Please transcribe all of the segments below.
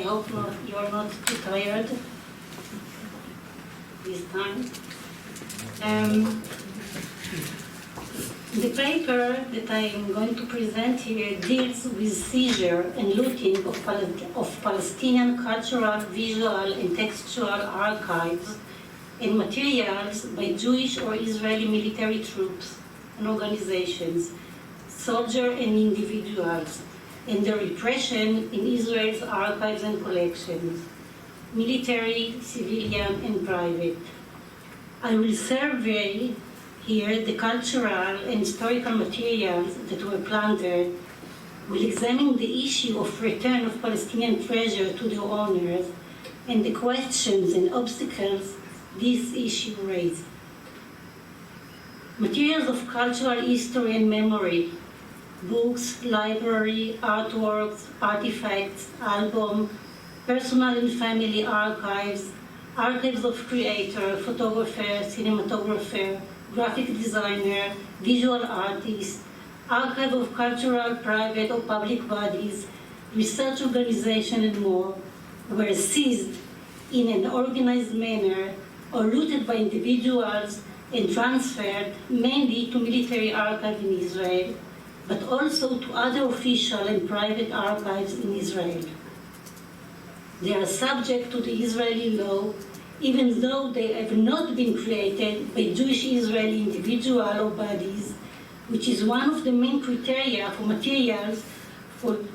I hope you're not too tired this time. The paper that I'm going to present here deals with seizure and looting of Palestinian cultural, visual, and textual archives and materials by Jewish or Israeli military troops and organizations, soldiers and individuals, and the repression in Israel's archives and collections, military, civilian, and private. I will survey here the cultural and historical materials that were plundered. We'll examine the issue of return of Palestinian treasure to their owners and the questions and obstacles this issue raised. Materials of cultural history and memory, books, library, artworks, artifacts, albums, personal and family archives, archives of creator, photographer, cinematographer, graphic designer, visual artist, archive of cultural, private or public bodies, research organization and more were seized in an organized manner or looted by individuals and transferred mainly to military archives in Israel, but also to other official and private archives in Israel. They are subject to the Israeli law, even though they have not been created by Jewish Israeli individual or bodies, which is one of the main criteria for materials to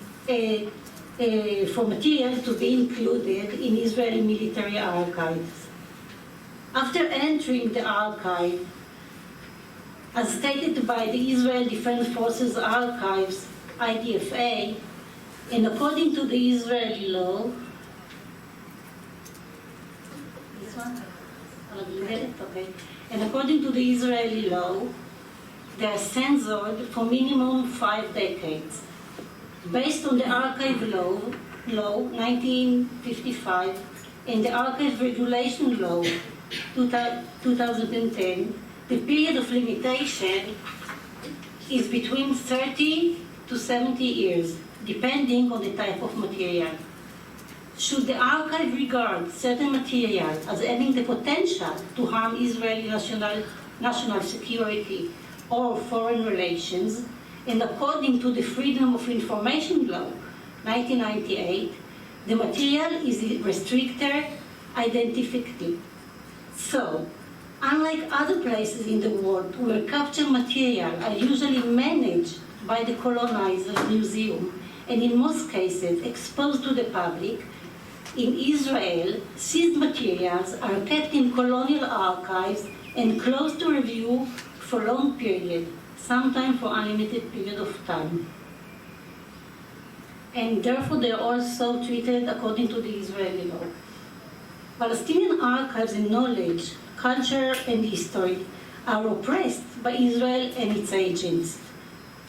be included in Israeli military archives. After entering the archive, as stated by the Israel Defense Forces Archives, IDFA, and according to the Israeli law, okay. And according to the Israeli law, they are censored for minimum 5 decades. Based on the archive law 1955 and the archive regulation law 2010, the period of limitation is between 30 to 70 years, depending on the type of material. Should the archive regard certain material as having the potential to harm Israeli national security or foreign relations, and according to the Freedom of Information Law, 1998, the material is restricted identically. So, unlike other places in the world where captured material are usually managed by the colonizer's museum, and in most cases exposed to the public, in Israel, seized materials are kept in colonial archives and closed to review for long period, sometimes for unlimited period of time. And therefore they are also treated according to the Israeli law. Palestinian archives and knowledge, culture and history are oppressed by Israel and its agents.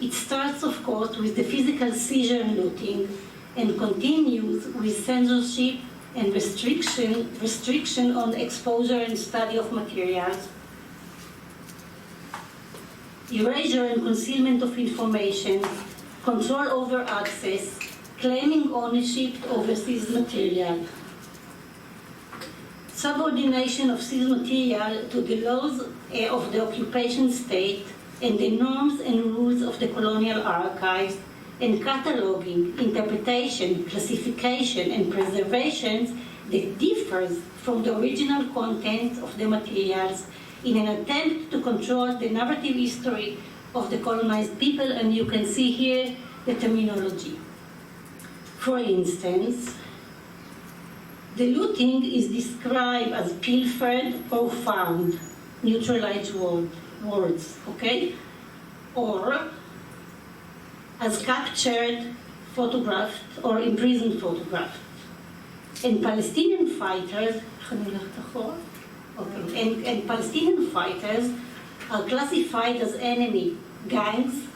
It starts, of course, with the physical seizure and looting, and continues with censorship and restriction on exposure and study of materials, erasure and concealment of information, control over access, claiming ownership over seized material, subordination of seized material to the laws of the occupation state and the norms and rules of the colonial archives, and cataloging, interpretation, classification, and preservation that differs from the original content of the materials in an attempt to control the narrative history of the colonized people, and you can see here the terminology. For instance, the looting is described as pilfered or found, neutralized words, okay? Or as captured, photographed, or imprisoned photographed. And Palestinian fighters, and Palestinian fighters are classified as enemy, gangs,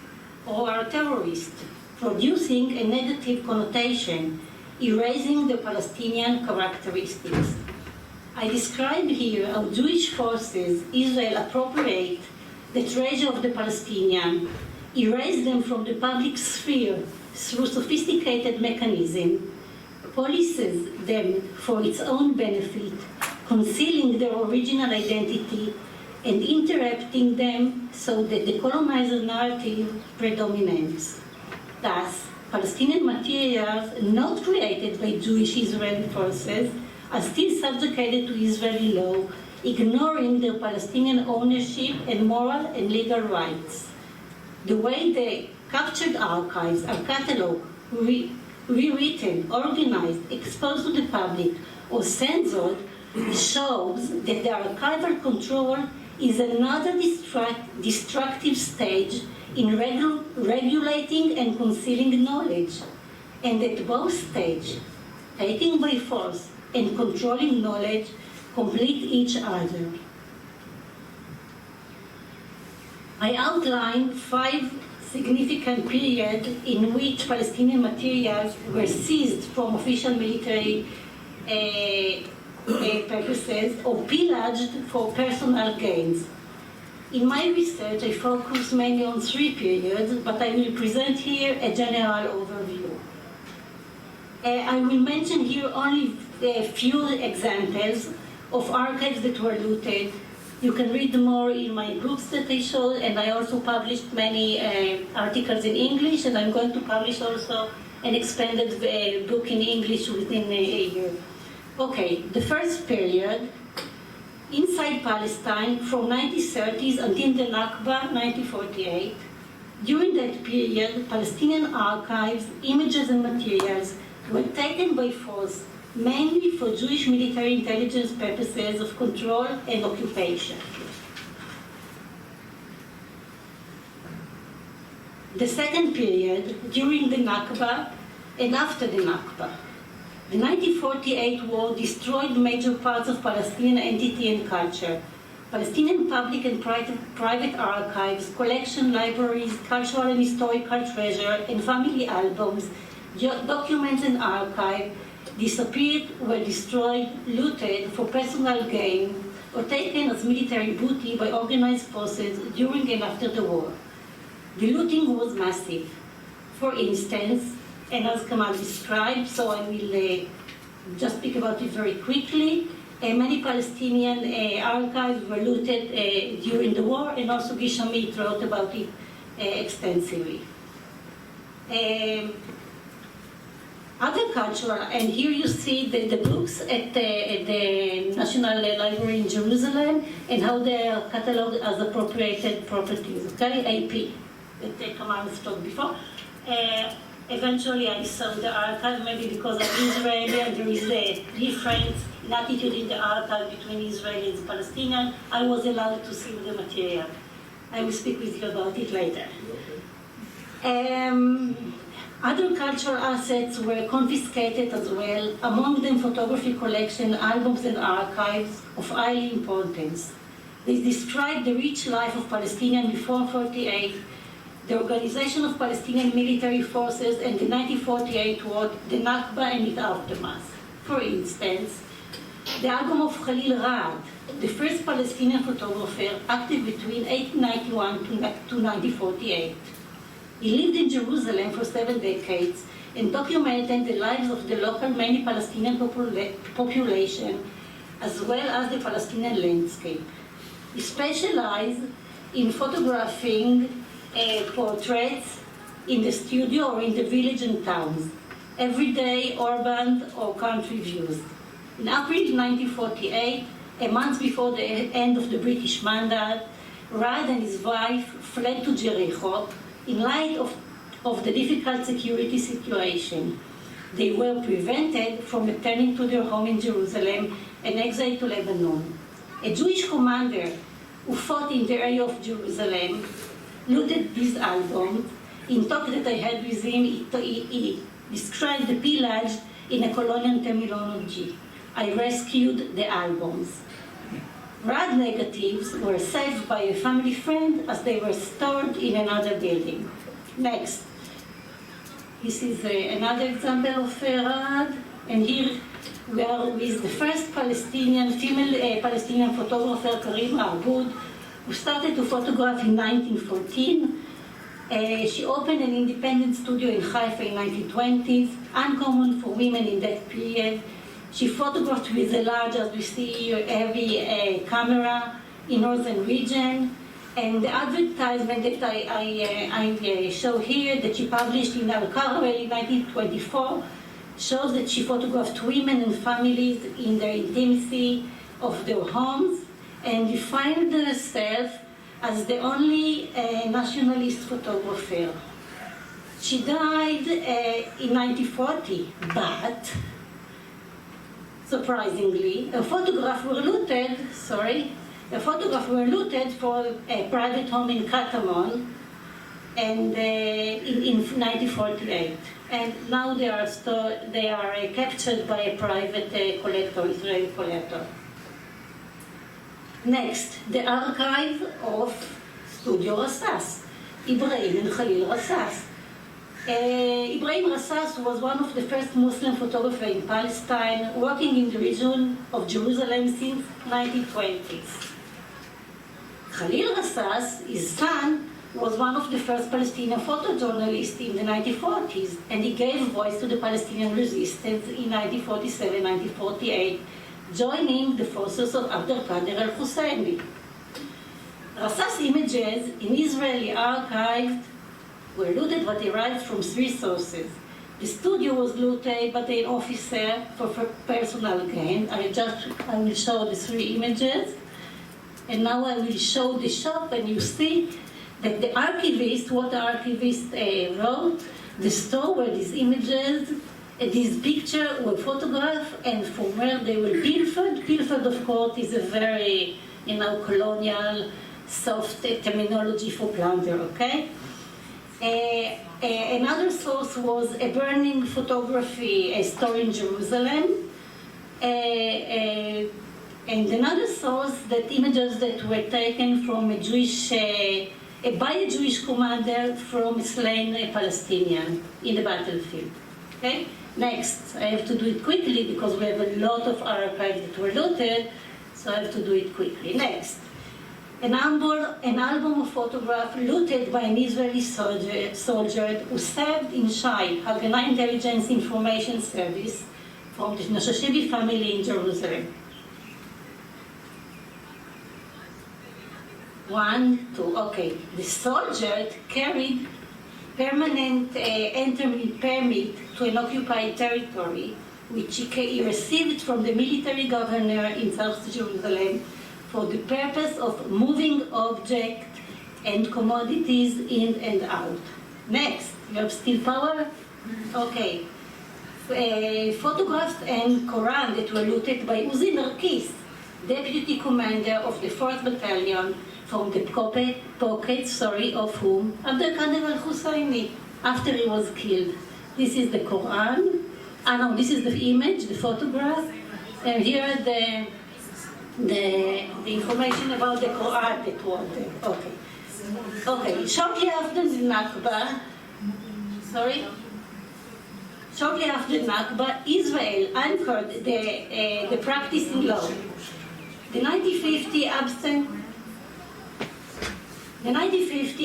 or are terrorists, producing a negative connotation, erasing the Palestinian characteristics. I describe here how Jewish forces, Israel, appropriate the treasure of the Palestinian, erase them from the public sphere through sophisticated mechanism, policies them for its own benefit, concealing their original identity and interrupting them so that the colonizer narrative predominates. Thus, Palestinian materials not created by Jewish Israeli forces are still subjugated to Israeli law, ignoring their Palestinian ownership and moral and legal rights. The way the captured archives are catalogued, rewritten, organized, exposed to the public, or censored shows that the archival control is another destructive stage in regulating and concealing knowledge, and at both stages, taking by force and controlling knowledge complete each other. I outlined 5 significant periods in which Palestinian materials were seized from official military purposes or pillaged for personal gains. In my research, I focus mainly on 3 periods, but I will present here a general overview. I will mention here only a few examples of archives that were looted. You can read more in my books that I showed, and I also published many articles in English, and I'm going to publish also an expanded book in English within a year. Okay, the first period, inside Palestine from 1930s until the Nakba, 1948. During that period, Palestinian archives, images and materials were taken by force, mainly for Jewish military intelligence purposes of control and occupation. The second period, during the Nakba and after the Nakba. The 1948 war destroyed major parts of Palestinian entity and culture. Palestinian public and private archives, collection libraries, cultural and historical treasure, and family albums, documents and archives disappeared, were destroyed, looted for personal gain, or taken as military booty by organized forces during and after the war. The looting was massive. For instance, and as Kamal described, so I will just speak about it very quickly. Many Palestinian archives were looted during the war, and also Gishamit wrote about it extensively. Other cultural, and here you see the books at the National Library in Jerusalem and how they are cataloged as appropriated properties, okay, AP, that Kamal talked before. Eventually I saw the archive, maybe because I'm Israeli and there is a difference in attitude in the archive between Israeli and Palestinian. I was allowed to see the material. I will speak with you about it later. Other cultural assets were confiscated as well, among them photography collection, albums and archives of high importance. They describe the rich life of Palestinians before 1948, the organization of Palestinian military forces, and the 1948 war, the Nakba and its aftermath. For instance, the album of Khalil Raad, the first Palestinian photographer active between 1891 to 1948. He lived in Jerusalem for 7 decades and documented the lives of the local many Palestinian population, as well as the Palestinian landscape. He specialized in photographing portraits in the studio or in the village and towns, everyday, urban, or country views. In April 1948, a month before the end of the British mandate, Raad and his wife fled to Jericho in light of the difficult security situation. They were prevented from returning to their home in Jerusalem and exiled to Lebanon. A Jewish commander who fought in the area of Jerusalem looted this album. In talk that I had with him, he described the pillage in a colonial terminology. I rescued the albums. Raad negatives were saved by a family friend as they were stored in another building. Next. This is another example of Raad, and here we are with the first female Palestinian photographer, Karim Arboud, who started to photograph in 1914. She opened an independent studio in Haifa in 1920s, uncommon for women in that period. She photographed with a large, as we see here, heavy camera in northern region. And the advertisement that I show here that she published in Al-Karawel in 1924 shows that she photographed women and families in their intimacy of their homes and defined herself as the only nationalist photographer. She died in 1940, but surprisingly, a photograph were looted for a private home in Katamon and in 1948. And now they are captured by a private collector, Israeli collector. Next, the archive of Studio Rassas, Ibrahim and Khalil Rassas. Ibrahim Rassas was one of the first Muslim photographers in Palestine, working in the region of Jerusalem since 1920s. Khalil Rassas, his son, was one of the first Palestinian photojournalists in the 1940s, and he gave voice to the Palestinian resistance in 1947-1948, joining the forces of Abdel Qadir al-Husseini. Rassas' images in Israeli archives were looted but derived from three sources. The studio was looted by an officer for personal gain. I will show the three images. And now I will show the shop, and you see that the archivist, what the archivist wrote, the store where these images, these pictures were photographed, and from where they were pilfered. Pilfered, of course, is a very, colonial, soft terminology for plunder, okay? Another source was a burning photography store in Jerusalem. And another source, that images that were taken from by a Jewish commander from a slain Palestinian in the battlefield. Okay? Next, I have to do it quickly because we have a lot of archives that were looted, so I have to do it quickly. Next, an album of photographs looted by an Israeli soldier who served in Shai, Haganah Intelligence Information Service, from the Nashashibi family in Jerusalem. 1, 2, okay. The soldier carried permanent entry permit to an occupied territory, which he received from the military governor in South Jerusalem for the purpose of moving objects and commodities in and out. Next, you have steel power? Okay. Photographs and Quran that were looted by Uzi Narkis, deputy commander of the 4th Battalion, from the pockets of whom Abdel Qadir al-Husseini, after he was killed. This is the Quran. No, this is the image, the photograph. And here are the information about the Quran that was there. Okay. Shortly after the Nakba, Israel anchored the practice in law. The 1950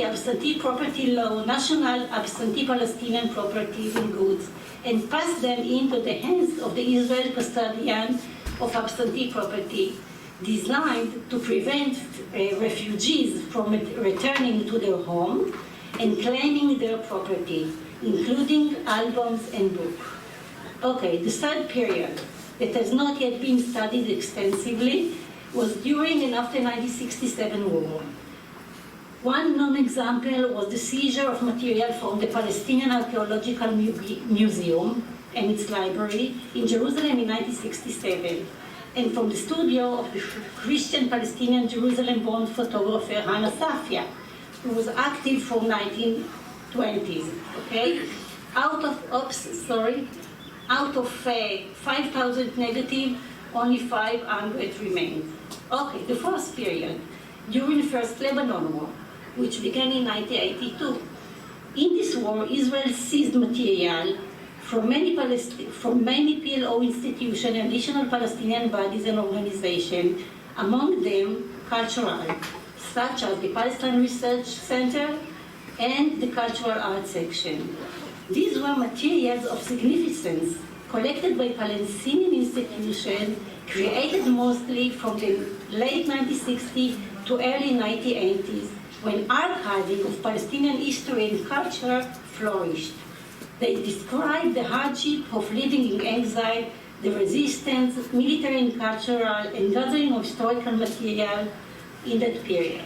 absentee property law, national absentee Palestinian properties and goods, and passed them into the hands of the Israel custodian of absentee property, designed to prevent refugees from returning to their home and claiming their property, including albums and books. Okay, the third period that has not yet been studied extensively was during and after 1967 war. One known example was the seizure of material from the Palestinian Archaeological Museum and its library in Jerusalem in 1967, and from the studio of the Christian Palestinian Jerusalem-born photographer Rona Sela, who was active from 1920s. Okay, out of 5,000 negative, only 500 remained. Okay, the first period, during the First Lebanon War, which began in 1982. In this war, Israel seized material from many PLO institutions and additional Palestinian bodies and organizations, among them cultural, such as the Palestine Research Center, and the cultural art section. These were materials of significance collected by Palestinian institutions, created mostly from the late 1960s to early 1980s, when archiving of Palestinian history and culture flourished. They describe the hardship of living in exile, the resistance, military and cultural, and gathering of historical material in that period.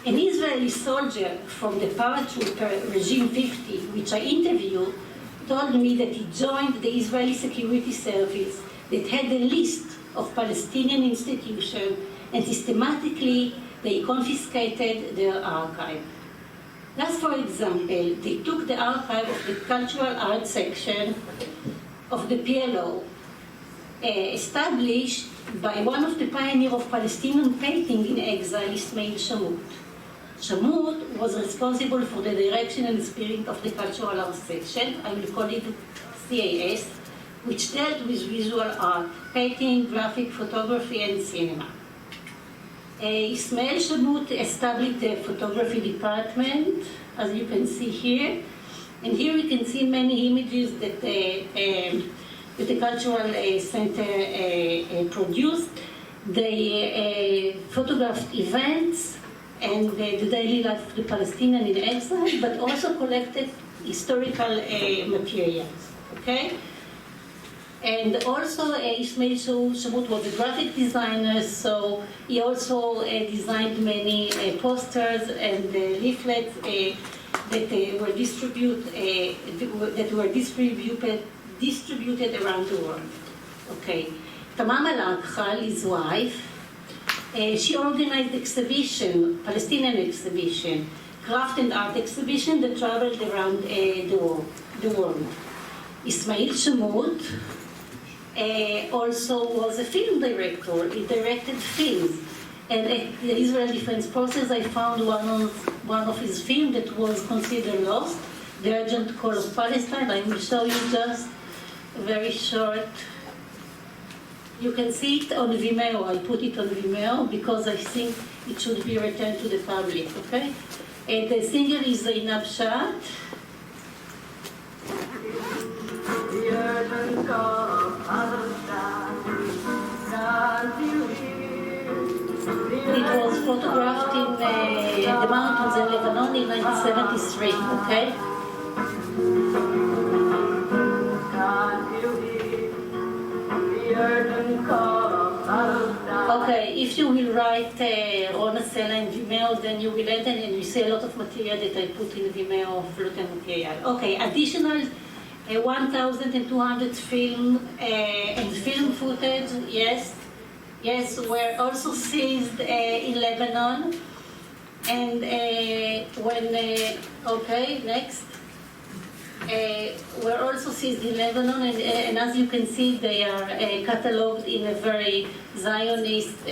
An Israeli soldier from the paratrooper regime 50, which I interviewed, told me that he joined the Israeli security service that had a list of Palestinian institutions, and systematically they confiscated their archive. Thus, for example, they took the archive of the cultural art section of the PLO, established by one of the pioneers of Palestinian painting in exile, Ismail Shamut. Shamut was responsible for the direction and spirit of the cultural art section, I will call it CAS, which dealt with visual art, painting, graphic, photography, and cinema. Ismail Shamut established the photography department, as you can see here. And here we can see many images that the Cultural Center produced. They photographed events and the daily life of the Palestinian in exile, but also collected historical materials, okay? And also, Ismail Shamut was a graphic designer, so he also designed many posters and leaflets that were distributed around the world. Okay, Tamam Al-Akhal, his wife, she organized exhibition, Palestinian exhibition, craft and art exhibition that traveled around the world. Ismail Shamut also was a film director. He directed films. And at the Israel Defense Process, I found one of his films that was considered lost, The Urgent Call of Palestine. I will show you just a very short. You can see it on Vimeo. I put it on Vimeo because I think it should be returned to the public, okay? And the singer is Zainab Shah. It was photographed in the mountains in Lebanon in 1973, okay? Okay, if you will write Rona Sela in Vimeo, then you will enter and you see a lot of material that I put in Vimeo of written material. Okay, additional 1,200 film and film footage, yes, were also seized in Lebanon. And okay, next. Were also seized in Lebanon, and as you can see, they are catalogued in a very Zionist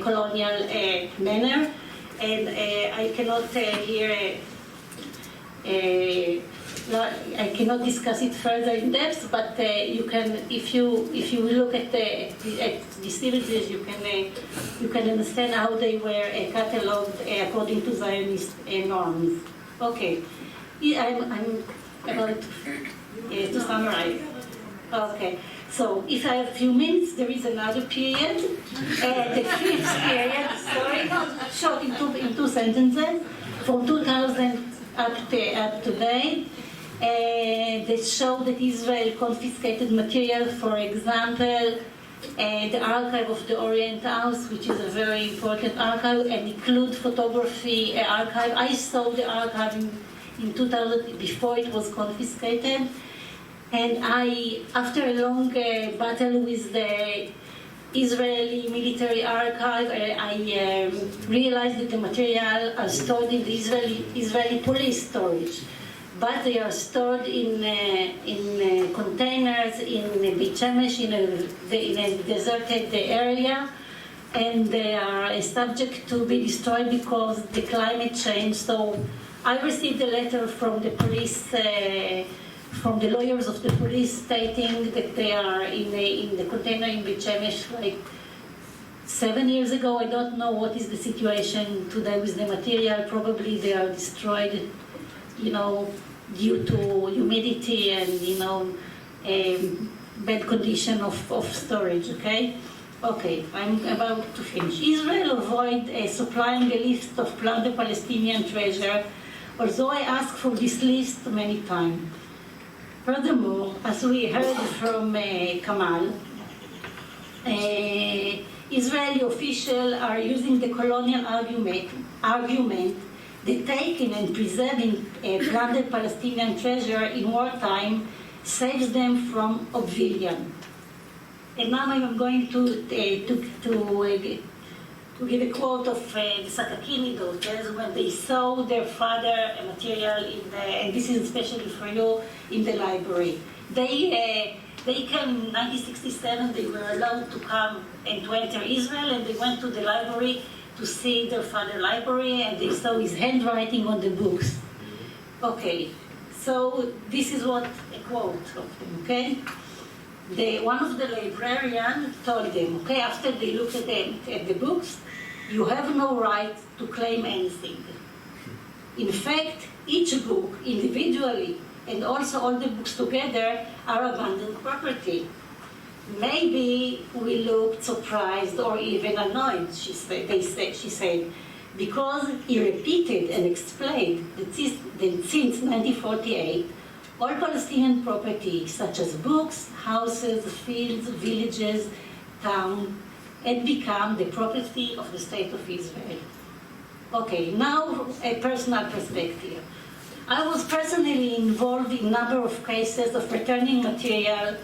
colonial manner. And I cannot I cannot discuss it further in depth, but you can, if you look at these images, you can understand how they were catalogued according to Zionist norms. Okay, I'm about to summarize. Okay, so if I have a few minutes, there is another period, the fifth period. Sorry, short in two sentences, from 2000 up to date. That show that Israel confiscated material, for example, the archive of the Orient House, which is a very important archive, and include photography archive. I saw the archive in 2000 before it was confiscated, and after a long battle with the Israeli military archive, I realized that the material are stored in the Israeli police storage, but they are stored in containers in Beit Shemesh, in a deserted area, and they are subject to be destroyed because the climate change. So I received a letter from the police, from the lawyers of the police, stating that they are in the container in Beit Shemesh, like 7 years ago. I don't know what is the situation today with the material. Probably they are destroyed, due to humidity and, bad condition of storage, okay? Okay, I'm about to finish. Israel avoid supplying a list of plundered Palestinian treasure, although I asked for this list many times. Furthermore, as we heard from Kamal, Israeli officials are using the colonial argument that taking and preserving plundered Palestinian treasure in wartime saves them from oblivion. And now I'm going to give a quote of the Sakakini daughters when they saw their father material and this is especially for you, in the library. They came in 1967, they were allowed to come and to enter Israel, and they went to the library to see their father's library, and they saw his handwriting on the books. Okay, so this is what a quote of them, okay? One of the librarians told them, okay, after they looked at the books, you have no right to claim anything. In fact, each book individually and also all the books together are abandoned property. Maybe we looked surprised or even annoyed, she said, because he repeated and explained that since 1948, all Palestinian property, such as books, houses, fields, villages, towns, had become the property of the State of Israel. Okay, now a personal perspective. I was personally involved in a number of cases of returning material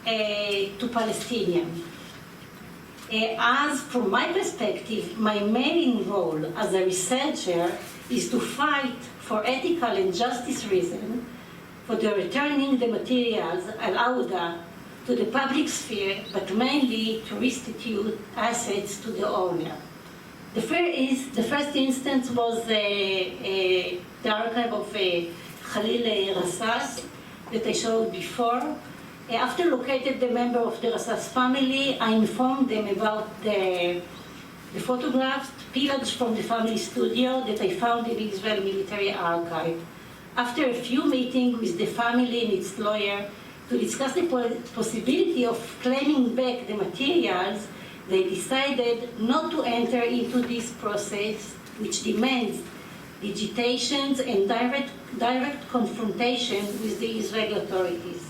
to Palestinians. As from my perspective, my main role as a researcher is to fight for ethical and justice reasons for the returning the materials at Awda to the public sphere, but mainly to restitute assets to the owner. The first instance was the archive of Khalil Rassas that I showed before. After locating the member of the Rassas family, I informed them about the photographs pillaged from the family studio that I found in Israel Military Archive. After a few meetings with the family and its lawyer to discuss the possibility of claiming back the materials, they decided not to enter into this process, which demands digitations and direct confrontation with the Israeli authorities.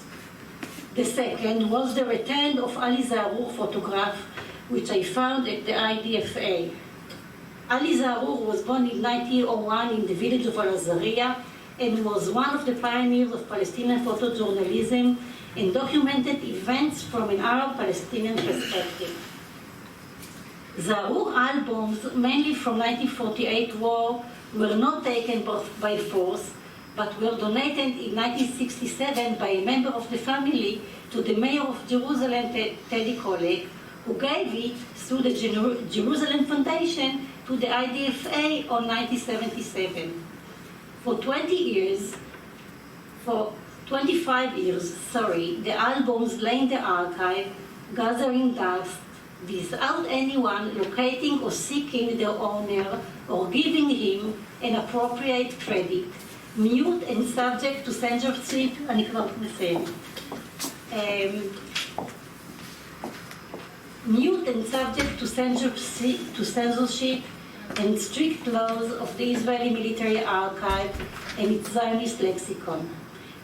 The second was the return of Ali Zarour photograph, which I found at the IDFA. Ali Zarour was born in 1901 in the village of Al-Azariya and was one of the pioneers of Palestinian photojournalism and documented events from an Arab-Palestinian perspective. Zarour albums, mainly from 1948 war, were not taken by force, but were donated in 1967 by a member of the family to the mayor of Jerusalem, Teddy Kollek, who gave it through the Jerusalem Foundation to the IDFA on 1977. For 25 years, the albums lay in the archive, gathering dust, without anyone locating or seeking their owner or giving him an appropriate credit, mute and subject to censorship, אני כבר מסיים. Mute and subject to censorship and strict laws of the Israeli Military Archive and its Zionist lexicon.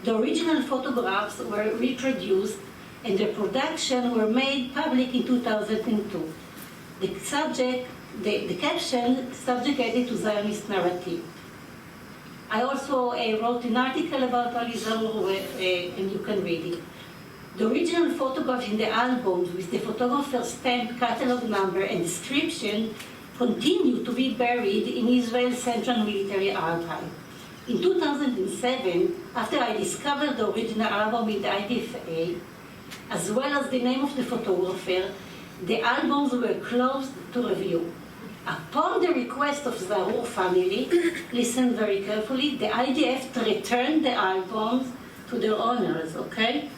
The original photographs were reproduced and their production were made public in 2002. The caption subjugated to Zionist narrative. I also wrote an article about Ali Zarour, and you can read it. The original photographs in the albums with the photographer's stamp, catalog number, and description continue to be buried in Israel's Central Military Archive. In 2007, after I discovered the original album in the IDFA, as well as the name of the photographer, the albums were closed to review. Upon the request of Zarour family, listen very carefully, the IDF returned the albums to their owners, okay?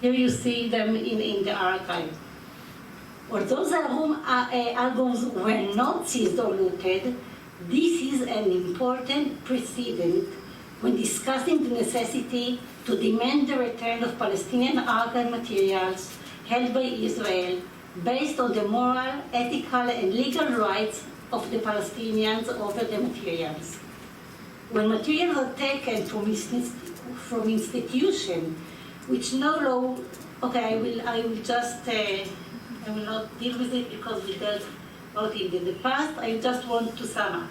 Here you see them in the archive. Although the albums were not seized or looted, this is an important precedent when discussing the necessity to demand the return of Palestinian archive materials held by Israel based on the moral, ethical, and legal rights of the Palestinians over the materials. When materials are taken from institutions which no law, okay, I will not deal with it because we dealt about it in the past. I just want to sum up.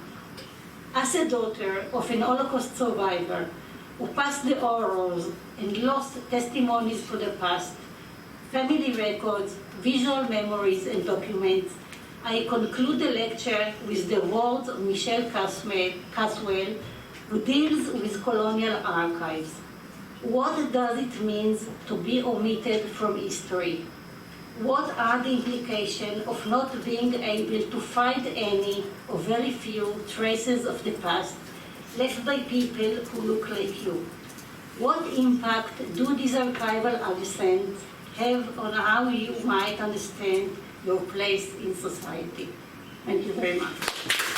As a daughter of an Holocaust survivor who passed the horrors and lost testimonies to the past, family records, visual memories, and documents, I conclude the lecture with the words of Michel Caswell, who deals with colonial archives. What does it mean to be omitted from history? What are the implications of not being able to find any or very few traces of the past left by people who look like you? What impact do these archival absents have on how you might understand your place in society? Thank you very much.